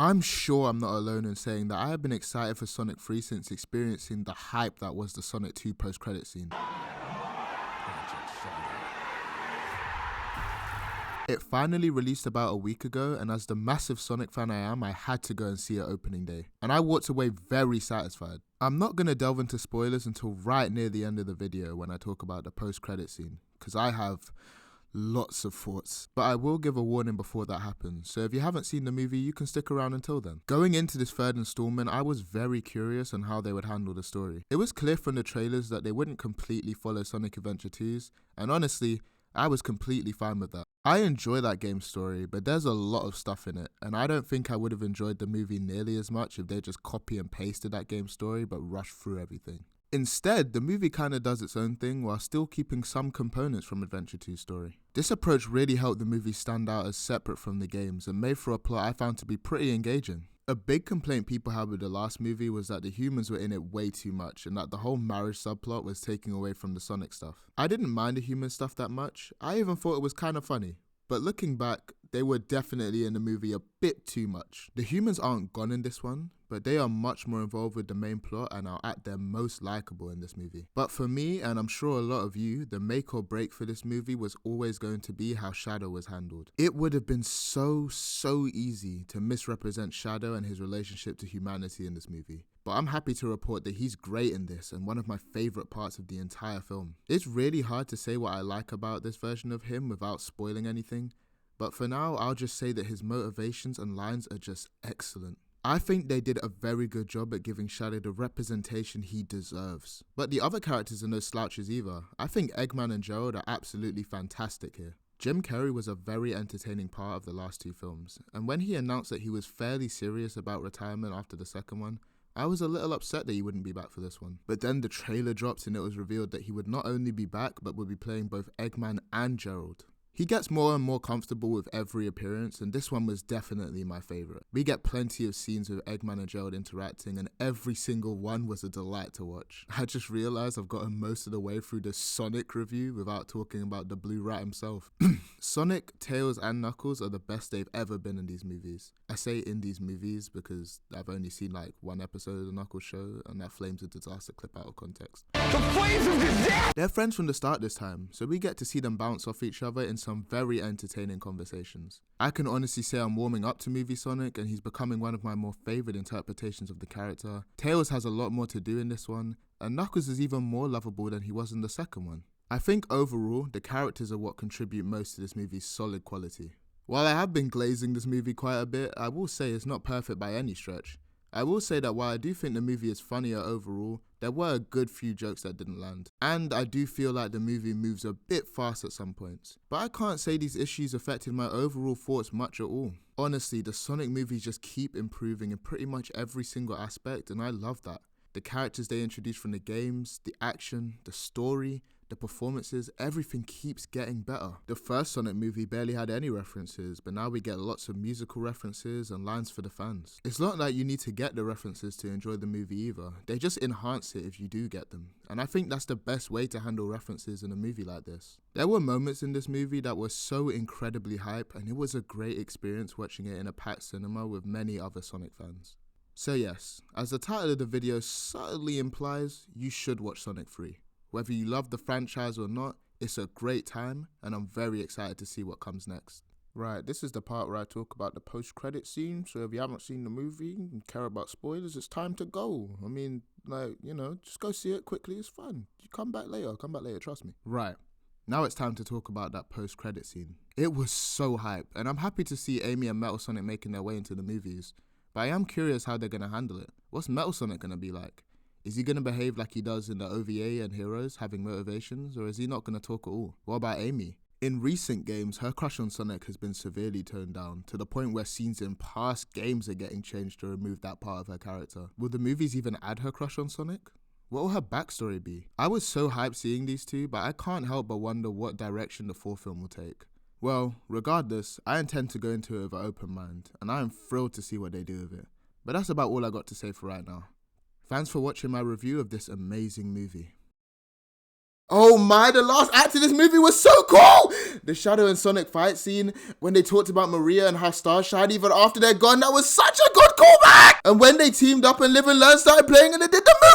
I'm sure I'm not alone in saying that I have been excited for Sonic 3 since experiencing the hype that was the Sonic 2 post-credit scene. It finally released about a week ago, and as the massive Sonic fan I am, I had to go and see it opening day. And I walked away very satisfied. I'm not going to delve into spoilers until right near the end of the video when I talk about the post-credit scene, because I have lots of thoughts, but I will give a warning before that happens, so if you haven't seen the movie, you can stick around until then. Going into this third installment, I was very curious on how they would handle the story. It was clear from the trailers that they wouldn't completely follow Sonic Adventure 2's, and honestly, I was completely fine with that. I enjoy that game's story, but there's a lot of stuff in it, and I don't think I would have enjoyed the movie nearly as much if they just copy and pasted that game's story but rushed through everything. Instead, the movie kinda does its own thing while still keeping some components from Adventure 2's story. This approach really helped the movie stand out as separate from the games and made for a plot I found to be pretty engaging. A big complaint people had with the last movie was that the humans were in it way too much and that the whole marriage subplot was taking away from the Sonic stuff. I didn't mind the human stuff that much, I even thought it was kinda funny. But looking back, they were definitely in the movie a bit too much. The humans aren't gone in this one, but they are much more involved with the main plot and are at their most likable in this movie. But for me, and I'm sure a lot of you, the make or break for this movie was always going to be how Shadow was handled. It would have been so easy to misrepresent Shadow and his relationship to humanity in this movie. But I'm happy to report that he's great in this and one of my favourite parts of the entire film. It's really hard to say what I like about this version of him without spoiling anything, but for now I'll just say that his motivations and lines are just excellent. I think they did a very good job at giving Shadow the representation he deserves. But the other characters are no slouches either. I think Eggman and Gerald are absolutely fantastic here. Jim Carrey was a very entertaining part of the last two films, and when he announced that he was fairly serious about retirement after the second one, I was a little upset that he wouldn't be back for this one. But then the trailer dropped and it was revealed that he would not only be back, but would be playing both Eggman and Gerald. He gets more and more comfortable with every appearance, and this one was definitely my favourite. We get plenty of scenes with Eggman and Gerald interacting, and every single one was a delight to watch. I just realised I've gotten most of the way through the Sonic review without talking about the Blue Rat himself. Sonic, Tails and Knuckles are the best they've ever been in these movies. I say in these movies because I've only seen like one episode of the Knuckles show, and that Flames of Disaster clip out of context. The Flames of Disaster! They're friends from the start this time, so we get to see them bounce off each other in some very entertaining conversations. I can honestly say I'm warming up to movie Sonic, and he's becoming one of my more favourite interpretations of the character. Tails has a lot more to do in this one, and Knuckles is even more lovable than he was in the second one. I think overall, the characters are what contribute most to this movie's solid quality. While I have been glazing this movie quite a bit, I will say it's not perfect by any stretch. I will say that while I do think the movie is funnier overall, there were a good few jokes that didn't land. And I do feel like the movie moves a bit fast at some points. But I can't say these issues affected my overall thoughts much at all. Honestly, the Sonic movies just keep improving in pretty much every single aspect, and I love that. The characters they introduce from the games, the action, the story, the performances, everything keeps getting better. The first Sonic movie barely had any references, but now we get lots of musical references and lines for the fans. It's not like you need to get the references to enjoy the movie either. They just enhance it if you do get them. And I think that's the best way to handle references in a movie like this. There were moments in this movie that were so incredibly hype, and it was a great experience watching it in a packed cinema with many other Sonic fans. So yes, as the title of the video subtly implies, you should watch Sonic 3. Whether you love the franchise or not, it's a great time, and I'm very excited to see what comes next. Right, this is the part where I talk about the post-credit scene, so if you haven't seen the movie and care about spoilers, it's time to go. I mean, just go see it quickly, it's fun. You come back later, trust me. Right, now it's time to talk about that post-credit scene. It was so hype, and I'm happy to see Amy and Metal Sonic making their way into the movies, but I am curious how they're going to handle it. What's Metal Sonic going to be like? Is he going to behave like he does in the OVA and Heroes, having motivations, or is he not going to talk at all? What about Amy? In recent games, her crush on Sonic has been severely toned down, to the point where scenes in past games are getting changed to remove that part of her character. Will the movies even add her crush on Sonic? What will her backstory be? I was so hyped seeing these two, but I can't help but wonder what direction the fourth film will take. Well, regardless, I intend to go into it with an open mind, and I am thrilled to see what they do with it. But that's about all I got to say for right now. Thanks for watching my review of this amazing movie. Oh my, the last act of this movie was so cool! The Shadow and Sonic fight scene, when they talked about Maria and how stars shine even after they're gone, that was such a good callback! And when they teamed up and Live and Learn started playing and they did the move.